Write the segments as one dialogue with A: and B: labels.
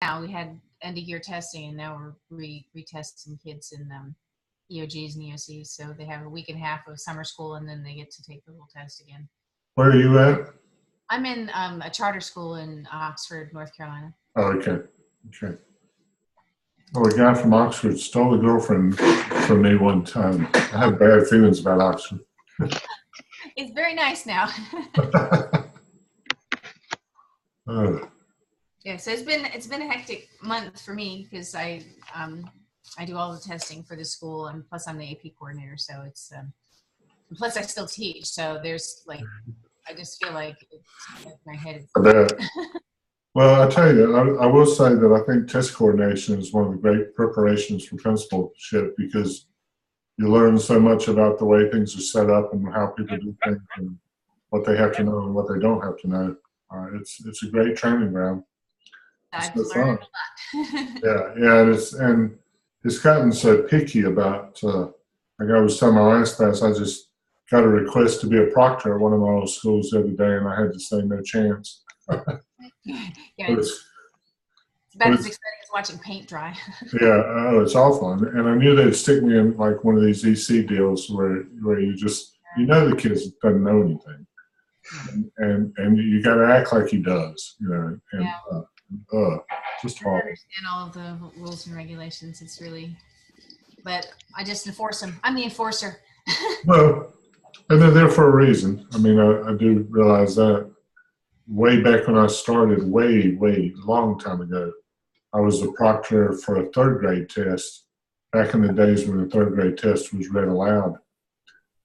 A: now we had end of year testing, and now we're retesting kids in EOGs and EOCs. So they have a week and a half of summer school, and then they get to take the little test again.
B: Where are you at?
A: I'm in a charter school in Oxford, North Carolina.
B: Oh, okay. Okay. Well, a guy from Oxford stole a girlfriend from me one time. I have bad feelings about Oxford.
A: It's very nice now. Yeah, so it's been a hectic month for me because I do all the testing for the school, and plus I'm the AP coordinator, so it's plus I still teach, so there's like I just feel like my head is.
B: I bet. Well, I tell you, I will say that I think test coordination is one of the great preparations for principalship, because you learn so much about the way things are set up and how people do things and what they have to know and what they don't have to know. It's a great training ground.
A: I've learned a lot.
B: Yeah, and it's gotten so picky about. Like I was telling my last class, I just got a request to be a proctor at one of my old schools the other day, and I had to say no chance.
A: Yeah, it's about as exciting as watching paint dry.
B: Yeah, oh, it's awful, and I knew they'd stick me in like one of these EC deals where you just the kid doesn't know anything, and you got to act like he does, and just horrible.
A: I understand all of the rules and regulations. It's really, but I just enforce them. I'm the enforcer.
B: Well, and they're there for a reason. I mean, I do realize that. Way back when I started, way long time ago, I was a proctor for a third grade test. Back in the days when the third grade test was read aloud,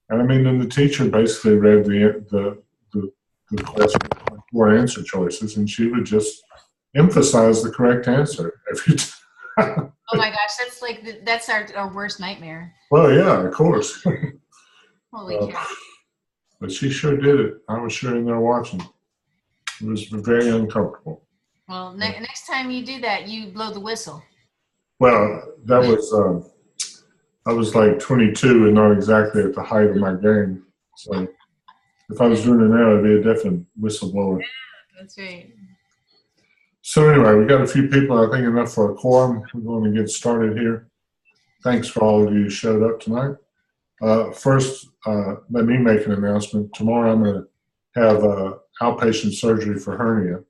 B: and I mean, then the teacher basically read the question, 4 answer choices, and she would just emphasize the correct answer every time.
A: Oh my gosh, that's our worst nightmare.
B: Well, yeah, of course.
A: Holy cow!
B: But she sure did it. I was sure in there watching. It was very uncomfortable.
A: Well, next time you do that, you blow the whistle.
B: Well, that was I was like 22 and not exactly at the height of my game. So if I was doing it now, it'd be a definite whistleblower.
A: Yeah, that's right.
B: So anyway, we got a few people, I think enough for a quorum. We're going to get started here. Thanks for all of you who showed up tonight. First, let me make an announcement. Tomorrow I'm going to have outpatient surgery for hernia,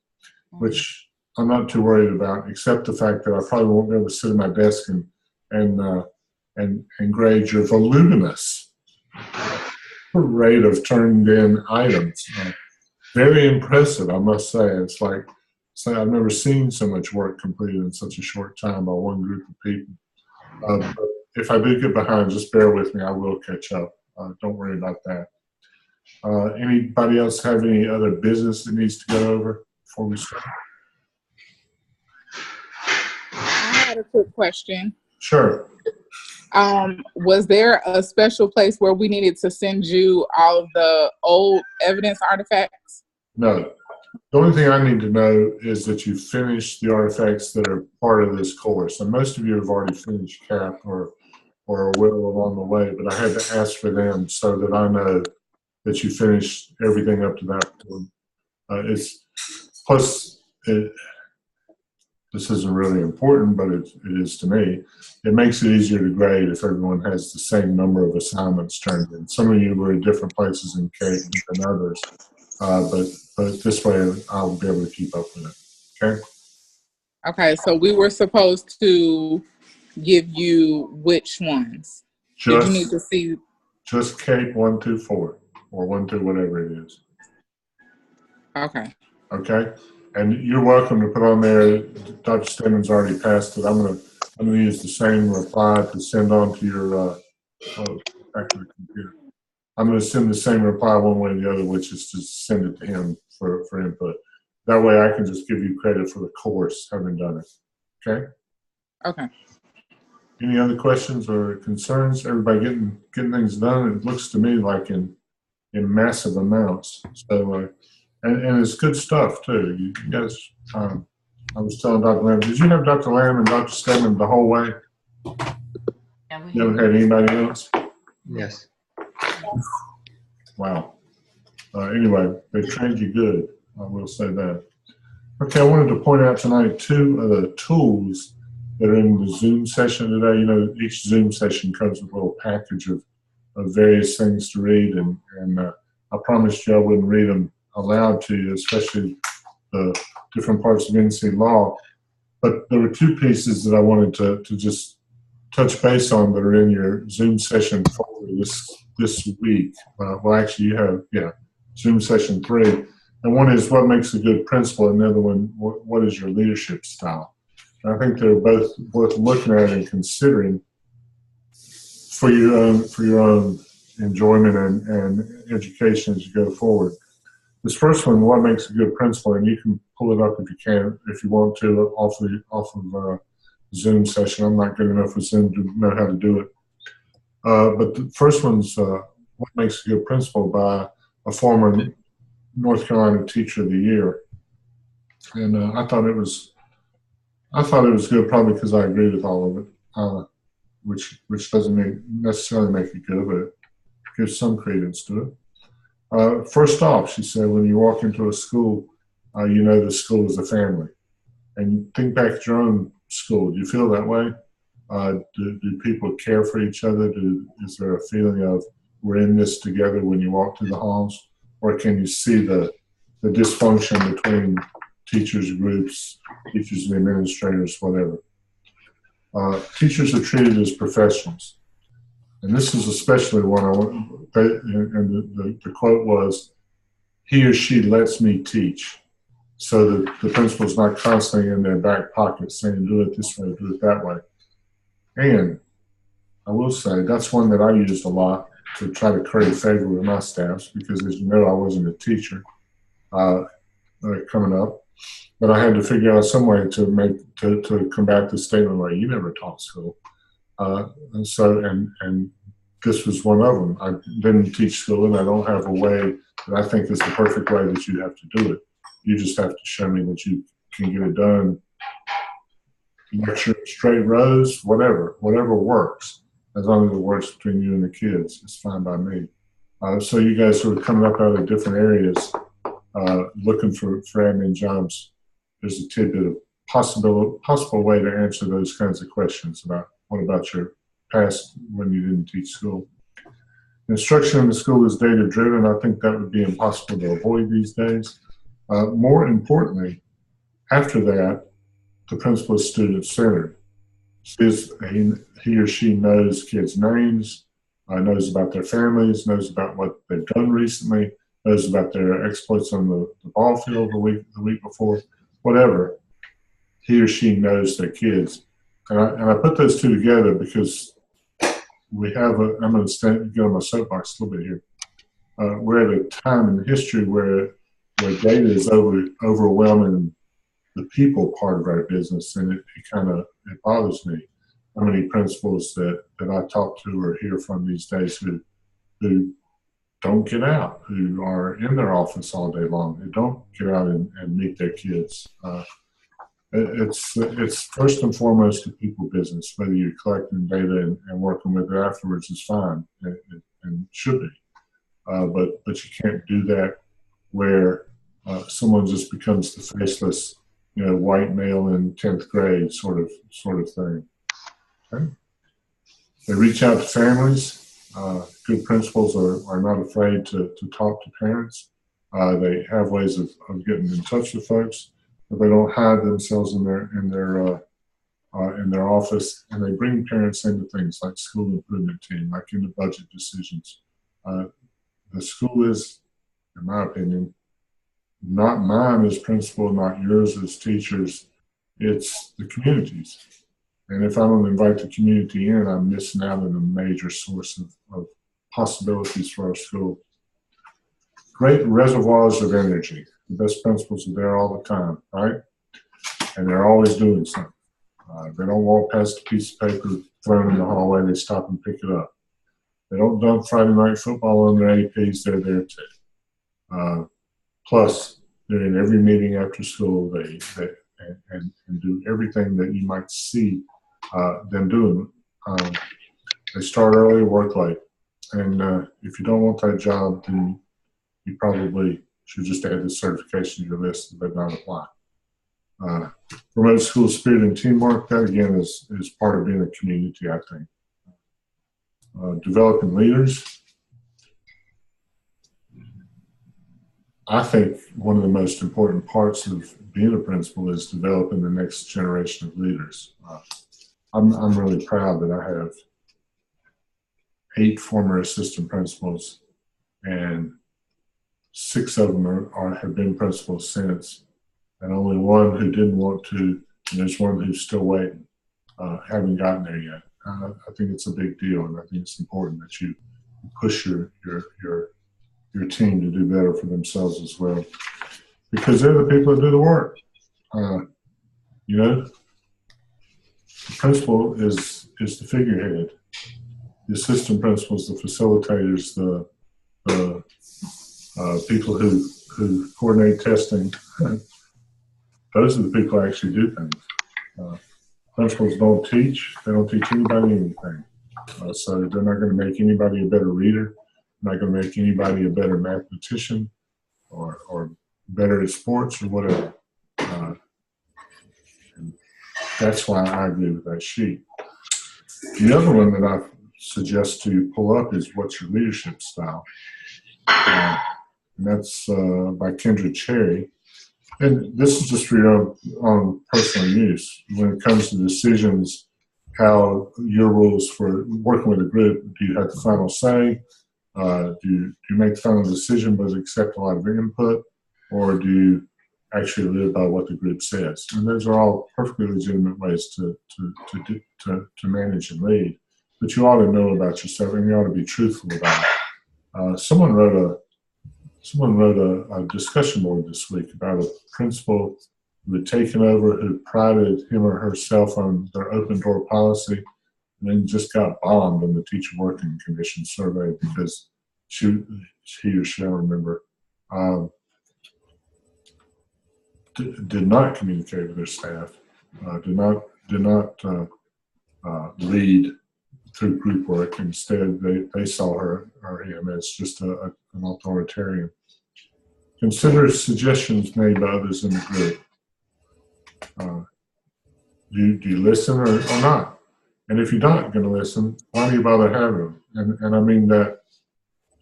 B: which I'm not too worried about, except the fact that I probably won't be able to sit at my desk and grade your voluminous rate of turned in items. Very impressive, I must say. It's like I've never seen so much work completed in such a short time by one group of people. But if I do get behind, just bear with me. I will catch up. Don't worry about that. Anybody else have any other business that needs to go over before we start?
C: I had a quick question.
B: Sure.
C: Was there a special place where we needed to send you all of the old evidence artifacts?
B: No. The only thing I need to know is that you finished the artifacts that are part of this course. And most of you have already finished CAP or will along the way, but I had to ask for them so that I know that you finished everything up to that point. This isn't really important, but it is to me. It makes it easier to grade if everyone has the same number of assignments turned in. Some of you were in different places in CAP than others, but this way I'll be able to keep up with it. Okay?
C: Okay, so we were supposed to give you which ones? Did you need to see?
B: Just CAP 1 through 4, or 1 through whatever it is.
C: Okay.
B: Okay? And you're welcome to put on there, Dr. Stedman's already passed it. I'm gonna use the same reply to send on to your back to the computer. I'm gonna send the same reply one way or the other, which is to send it to him for input. That way I can just give you credit for the course having done it. Okay?
C: Okay.
B: Any other questions or concerns? Everybody getting things done? It looks to me like in massive amounts. So and it's good stuff too. You guys, I was telling Dr. Lamb, did you have Dr. Lamb and Dr. Stedman the whole way?
A: Yeah,
B: You haven't had anybody else?
D: Yes.
B: Wow. Anyway, they trained you good. I will say that. Okay, I wanted to point out tonight two of the tools that are in the Zoom session today. You know, each Zoom session comes with a little package of various things to read, and I promised you I wouldn't read them aloud to you, especially the different parts of NC law. But there were two pieces that I wanted to just touch base on that are in your Zoom session folder this week. Well, actually, you have, Zoom session 3. And one is what makes a good principal, and the other one, what is your leadership style? And I think they're both worth looking at and considering for your own enjoyment and education as you go forward. This first one, what makes a good principal, and you can pull it up if you want to, off of Zoom session. I'm not good enough with Zoom to know how to do it. But the first one's what makes a good principal by a former North Carolina Teacher of the Year, and I thought it was good, probably because I agree with all of it, which doesn't necessarily make it good, but it gives some credence to it. First off, she said, when you walk into a school, you know the school is a family, and think back to your own school. Do you feel that way? Do people care for each other? Is there a feeling of we're in this together when you walk through the halls? Or can you see the dysfunction between teachers groups, teachers and administrators, whatever? Teachers are treated as professionals. And this is especially one and the quote was, he or she lets me teach. So that the principal's not constantly in their back pocket saying, do it this way, do it that way. And I will say that's one that I used a lot to try to curry favor with my staffs, because as you know, I wasn't a teacher coming up, but I had to figure out some way to combat the statement where you never taught school. And this was one of them. I didn't teach school, and I don't have a way that I think is the perfect way that you have to do it. You just have to show me that you can get it done. Lecture, straight rows, whatever works. As long as it works between you and the kids, it's fine by me. So you guys sort of coming up out of different areas, looking for admin jobs. There's a tidbit of possible way to answer those kinds of questions about what about your past when you didn't teach school. Instruction in the school is data driven. I think that would be impossible to avoid these days. More importantly, after that, the principal is student centered. He or she knows kids' names, knows about their families, knows about what they've done recently, knows about their exploits on the ball field the week before, whatever. He or she knows their kids. And I put those two together because we have I'm going to get on my soapbox a little bit here. We're at a time in history where data is overwhelming the people part of our business, and it bothers me how many principals that I talk to or hear from these days who don't get out, who are in their office all day long, who don't get out and meet their kids. It's first and foremost a people business. Whether you're collecting data and working with it afterwards is fine and should be, but you can't do that where someone just becomes the faceless, white male in 10th grade sort of thing. Okay? They reach out to families. Good principals are not afraid to talk to parents. They have ways of getting in touch with folks, but they don't hide themselves in their office, and they bring parents into things like school improvement team, like into budget decisions. The school is, in my opinion, not mine as principal, not yours as teachers. It's the community's. And if I don't invite the community in, I'm missing out on a major source of possibilities for our school. Great reservoirs of energy. The best principals are there all the time, right? And they're always doing something. They don't walk past a piece of paper thrown in the hallway. They stop and pick it up. They don't dump Friday night football on their APs. They're there too. Plus, they're in every meeting after school. They do everything that you might see them doing. They start early, work late. And if you don't want that job, then you probably should just add this certification to your list and then not apply. If you want that job, then you probably should just add this certification to your list and then not apply. If you don't want that job, then you probably should just add this certification to your list and then not apply. Promote school spirit and teamwork. That again is part of being a community, I think. Developing leaders. I think one of the most important parts of being a principal is developing the next generation of leaders. I'm really proud that I have 8 former assistant principals, and 6 of them have been principals since, and only 1 who didn't want to, and there's 1 who's still waiting, haven't gotten there yet. I think it's a big deal, and I think it's important that you push your team to do better for themselves as well, because they're the people that do the work. You know, the principal is the figurehead. The assistant principals, the facilitators, the people who coordinate testing. Those are the people who actually do things. Principals don't teach. They don't teach anybody anything. So they're not going to make anybody a better reader. Not going to make anybody a better mathematician or better at sports or whatever. And that's why I agree with that sheet. The other one that I suggest to pull up is what's your leadership style? And that's by Kendra Cherry. And this is just for your own personal use. When it comes to decisions, how your rules for working with a group, do you have the final say? Do you make the final decision but accept a lot of input, or do you actually live by what the group says? And those are all perfectly legitimate ways to manage and lead. But you ought to know about yourself, and you ought to be truthful about it. Someone wrote a discussion board this week about a principal who had taken over, who prided him or herself on their open door policy, and then just got bombed in the teacher working conditions survey because he or she, I don't remember, did not communicate with their staff, did not lead through group work. Instead, they saw her or him as just an authoritarian. Consider suggestions made by others in the group. Do you listen or not? And if you're not going to listen, why do you bother having them? And I mean that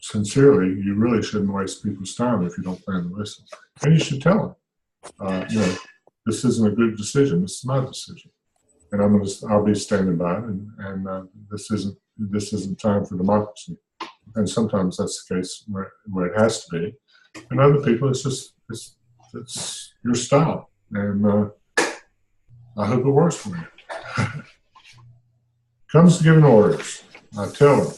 B: sincerely. You really shouldn't waste people's time if you don't plan to listen. And you should tell them, this isn't a group decision. This is my decision, and I'll be standing by it. And this isn't time for democracy. And sometimes that's the case where it has to be. And other people, it's your style, and I hope it works for you. Comes to giving orders, I tell them,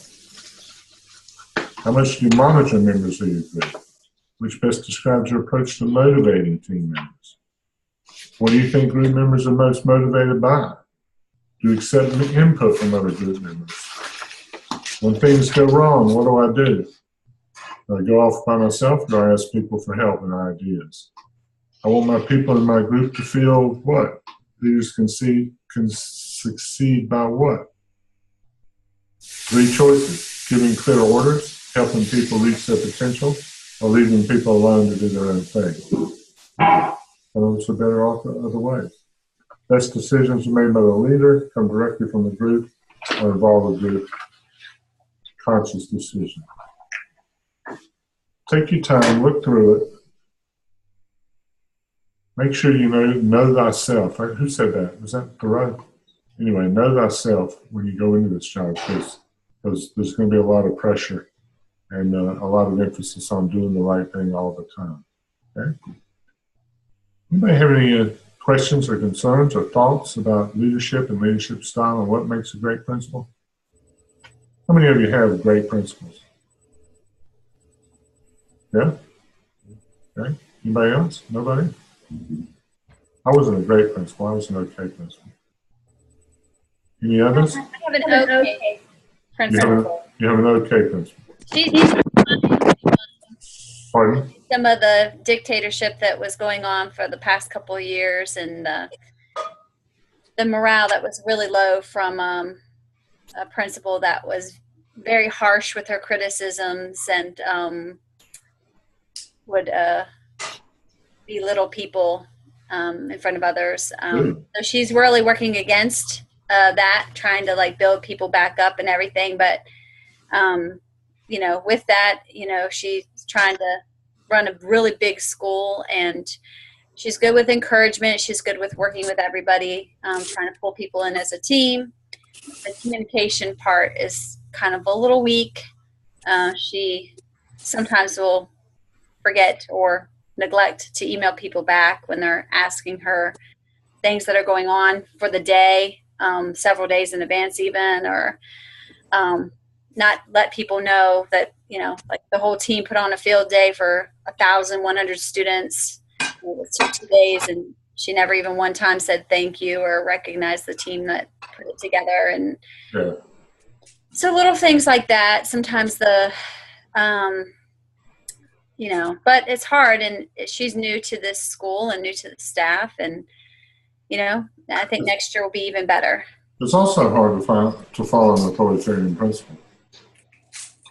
B: how much do you monitor members of your group? Which best describes your approach to motivating team members? What do you think group members are most motivated by? Do you accept input from other group members? When things go wrong, what do? Do I go off by myself, or do I ask people for help and ideas? I want my people in my group to feel what? Leaders can succeed by what? 3 choices: giving clear orders, helping people reach their potential, or leaving people alone to do their own thing. Some of us are better off other ways. Best decisions are made by the leader, come directly from the group, or involve a group. Conscious decision. Take your time, look through it. Make sure you know thyself. Who said that? Was that Thoreau? Anyway, know thyself when you go into this job, because there's going to be a lot of pressure and a lot of emphasis on doing the right thing all the time. Okay? Anybody have any questions or concerns or thoughts about leadership and leadership style and what makes a great principal? How many of you have great principals? Yeah? Okay. Anybody else? Nobody? I wasn't a great principal. I was an okay principal. Any others?
D: I have an okay principal.
B: You have an okay principal.
D: She's
B: Pardon?
D: some of the dictatorship that was going on for the past couple of years, and the morale that was really low from a principal that was very harsh with her criticisms and would belittle people in front of others.
B: Really?
D: So she's really working against that, trying to like build people back up and everything. But, you know, with that, you know, she's trying to run a really big school, and she's good with encouragement. She's good with working with everybody, trying to pull people in as a team. The communication part is kind of a little weak. She sometimes will forget or neglect to email people back when they're asking her things that are going on for the day, several days in advance even, or not let people know that, you know, like the whole team put on a field day for 1,100 students. It took 2 days, and she never even one time said thank you or recognized the team that put it together. And
B: Yeah.
D: so little things like that. Sometimes you know, but it's hard, and she's new to this school and new to the staff, and, you know, I think next year will be even better.
B: It's also hard to follow an authoritarian principle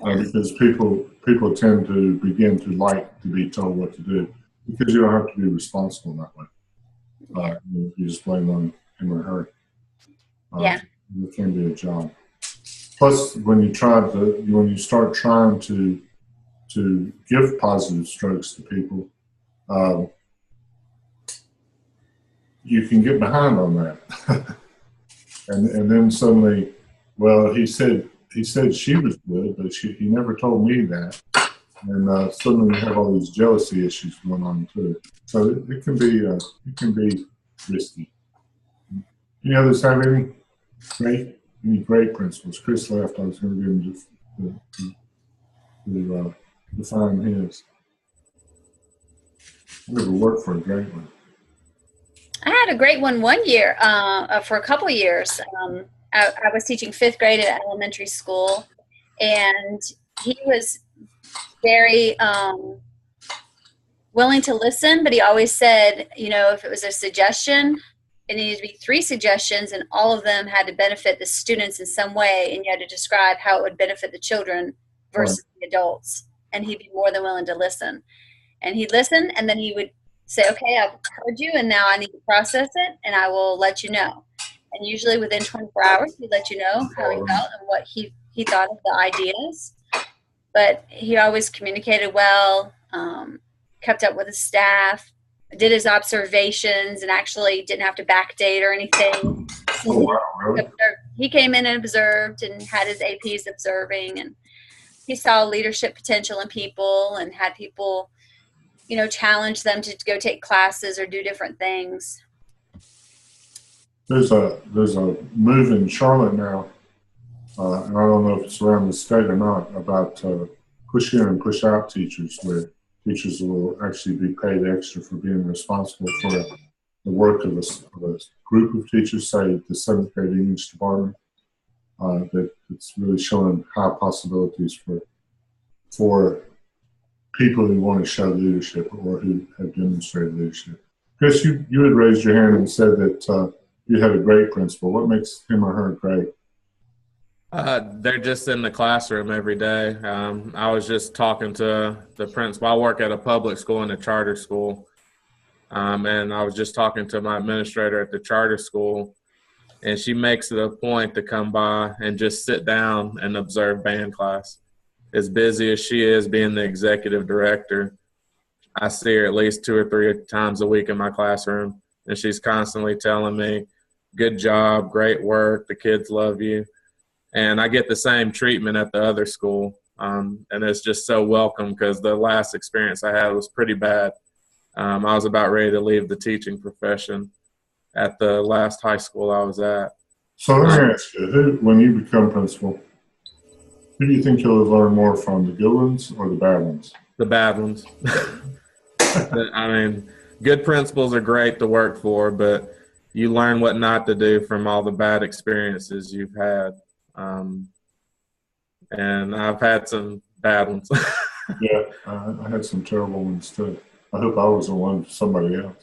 B: because people tend to begin to like to be told what to do because you don't have to be responsible that way. You just blame on him or her.
D: Yeah.
B: It can be a job. Plus, when you start trying to give positive strokes to people, you can get behind on that. and then suddenly, well, he said she was good, but he never told me that. And suddenly we have all these jealousy issues going on too. So it can be risky. Any others have any great principles? Chris left. I was going to give him to define his. I never worked for a great one.
D: I had a great one year, for a couple years. I was teaching 5th grade at elementary school, and he was very willing to listen, but he always said, you know, if it was a suggestion, it needed to be 3 suggestions, and all of them had to benefit the students in some way, and you had to describe how it would benefit the children versus the adults. And he'd be more than willing to listen. And he'd listen, and then he would say, okay, I've heard you, and now I need to process it, and I will let you know. And usually within 24 hours, he'd let you know how he felt and what he thought of the ideas. But he always communicated well, kept up with his staff, did his observations, and actually didn't have to backdate or anything.
B: Oh, wow, really?
D: He came in and observed and had his APs observing, and he saw leadership potential in people and had people, you know, challenge them to go take classes or do different things.
B: There's a move in Charlotte now, and I don't know if it's around the state or not, about push in and push out teachers, where teachers will actually be paid extra for being responsible for the work of a group of teachers, say the 7th grade English department. That it's really showing high possibilities for people who want to show leadership or who have demonstrated leadership. Chris, you had raised your hand and said that you had a great principal. What makes him or her great?
E: They're just in the classroom every day. I was just talking to the principal. I work at a public school and a charter school. And I was just talking to my administrator at the charter school, and she makes it a point to come by and just sit down and observe band class. As busy as she is being the executive director, I see her at least 2 or 3 times a week in my classroom, and she's constantly telling me, good job, great work, the kids love you. And I get the same treatment at the other school, and it's just so welcome because the last experience I had was pretty bad. I was about ready to leave the teaching profession at the last high school I was at.
B: So let me ask you, when you become principal, who do you think you'll learn more from, the good ones or the bad ones?
E: The bad ones. I mean, good principals are great to work for, but you learn what not to do from all the bad experiences you've had. And I've had some bad ones.
B: Yeah, I had some terrible ones too. I hope I was the one for somebody else.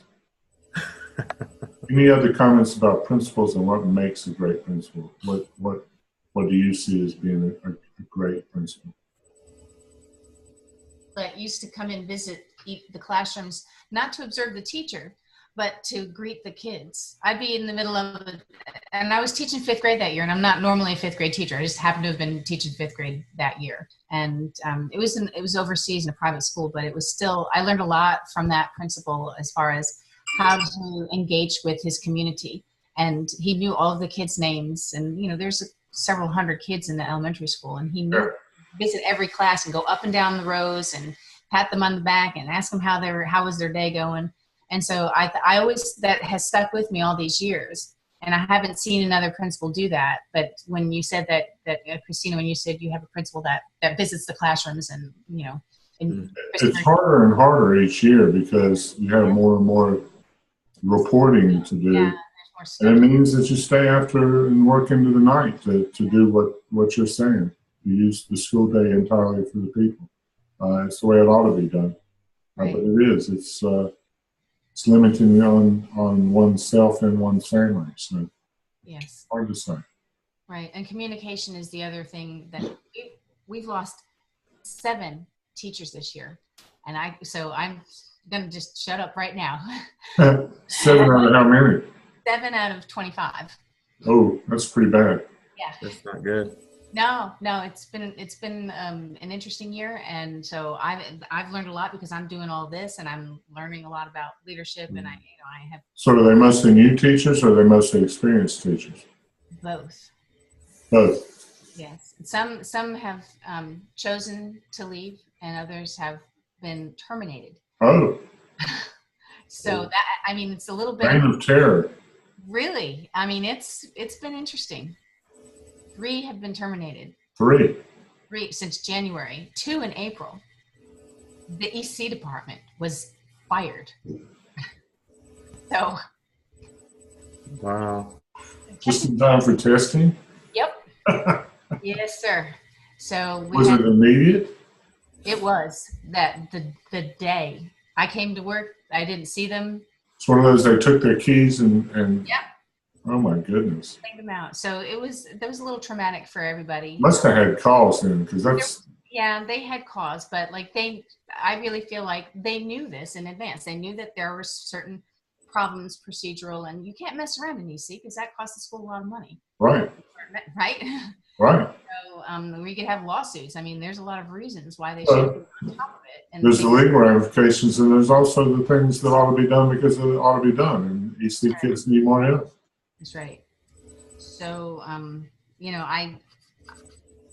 B: Any other comments about principals and what makes a great principal? What do you see as being a great principal?
A: That used to come and visit the classrooms, not to observe the teacher, but to greet the kids. I'd be in the middle of it, and I was teaching 5th grade that year, and I'm not normally a 5th grade teacher. I just happened to have been teaching 5th grade that year. And it was overseas in a private school, but it was still, I learned a lot from that principal as far as how to engage with his community. And he knew all of the kids' names, and, you know, there's several hundred kids in the elementary school, and he knew visit every class and go up and down the rows and pat them on the back and ask them how was their day going. And so I always, that has stuck with me all these years. And I haven't seen another principal do that. But when you said that Christina, when you said you have a principal that visits the classrooms and, you know.
B: It's harder and harder each year because you have more and more reporting to do.
A: Yeah,
B: and it means that you stay after and work into the night to do what you're saying. You use the school day entirely for the people. It's the way it ought to be done.
A: Right.
B: But it is. It's limiting on oneself and one's family. So
A: yes,
B: hard to say.
A: Right, and communication is the other thing that we've lost 7 teachers this year, and so I'm gonna just shut up right now.
B: 7 out of how many?
A: 7 out of 25.
B: Oh, that's pretty bad.
A: Yeah,
E: That's not good.
A: No, it's been an interesting year, and so I've learned a lot because I'm doing all this, and I'm learning a lot about leadership, and I have.
B: So are they mostly new teachers, or are they mostly experienced teachers?
A: Both.
B: Both.
A: Yes, some have chosen to leave, and others have been terminated.
B: Oh.
A: So that, I mean, it's a little bit.
B: Reign of terror.
A: Really, I mean, it's been interesting. 3 have been terminated.
B: 3
A: since January. 2 in April. The EC department was fired. So.
E: Wow.
B: Just in time for testing?
A: Yep. Yes, sir. So
B: Was it immediate?
A: It was that the day I came to work, I didn't see them.
B: It's one of those, they took their keys and
A: Yep.
B: Oh my goodness.
A: Take them out. So that was a little traumatic for everybody.
B: Must have had calls then, because that's.
A: Yeah, they had cause, but like I really feel like they knew this in advance. They knew that there were certain problems, procedural, and you can't mess around in EC because that costs the school a lot of money.
B: Right.
A: Right.
B: Right.
A: So we could have lawsuits. I mean, there's a lot of reasons why they should be on top of it. And
B: there's the legal ramifications, and there's also the things that ought to be done because it ought to be done, and EC kids need more help.
A: That's right. So,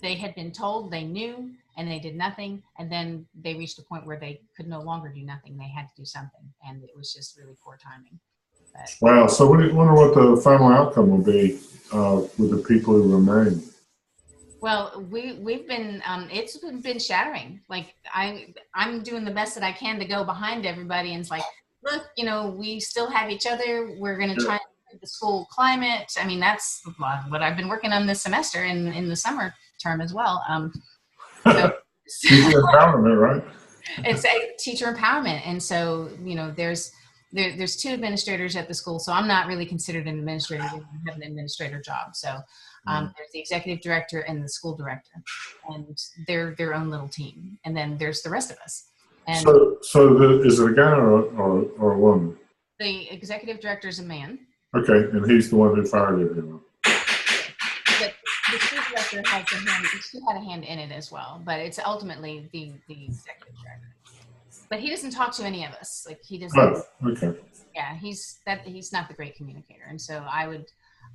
A: they had been told, they knew, and they did nothing. And then they reached a point where they could no longer do nothing. They had to do something. And it was just really poor timing. But,
B: wow. So wonder what the final outcome will be with the people who remain.
A: well, we've been, it's been shattering. Like I'm doing the best that I can to go behind everybody. And it's like, look, we still have each other. We're going to try the school climate. I mean, that's what I've been working on this semester in the summer term as well.
B: Teacher empowerment, right?
A: It's a teacher empowerment, and so there's 2 administrators at the school, so I'm not really considered an administrator. I have an administrator job. So there's the executive director and the school director, and they're their own little team, and then there's the rest of us. And
B: so is it a guy or a woman?
A: The executive director is a man.
B: Okay, and he's the one who fired everyone.
A: But the school director had a hand in it as well, but it's ultimately the executive director. But he doesn't talk to any of us. Like he doesn't.
B: Oh, okay.
A: Yeah, he's not the great communicator, and so I would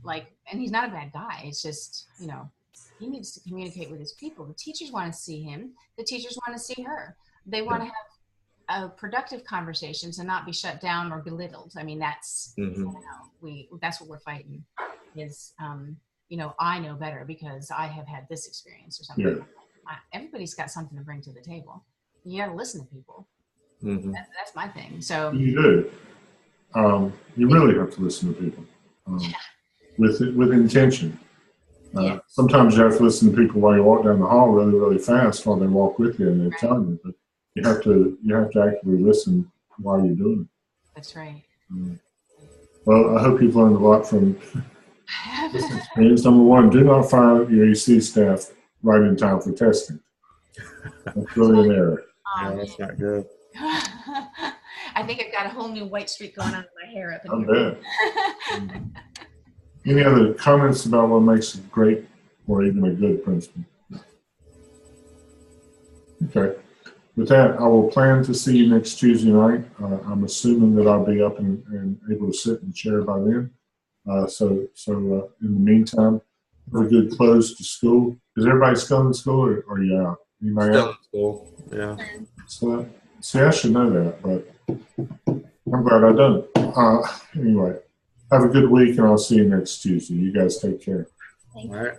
A: and he's not a bad guy. It's just he needs to communicate with his people. The teachers want to see him. The teachers want to see her. They want to have productive conversations and not be shut down or belittled. I mean, that's that's what we're fighting. Is I know better because I have had this experience or something. Yeah. Everybody's got something to bring to the table. You got to listen to people. Mm-hmm. That's my thing. So
B: you do. You really have to listen to people with intention. Sometimes you have to listen to people while you walk down the hall really, really fast while they walk with you and they're telling you. But you have to actively listen while you're doing it.
A: That's right.
B: Well, I hope you've learned a lot from this experience. Number 1, do not fire your EC staff right in time for testing. That's really an error.
E: Yeah, that's not good.
A: I I think I've got a whole new white streak going on in my hair up in
B: I
A: here.
B: bet. Any other comments about what makes a great or even a good principal? Okay. With that, I will plan to see you next Tuesday night. I'm assuming that I'll be up and able to sit in the chair by then. So in the meantime, have a good close to school. Is everybody still in school or you out? Anybody
E: Still
B: out?
E: in school. Yeah.
B: So, see, I should know that, but I'm glad I don't. Anyway, have a good week and I'll see you next Tuesday. You guys take care.
E: All right.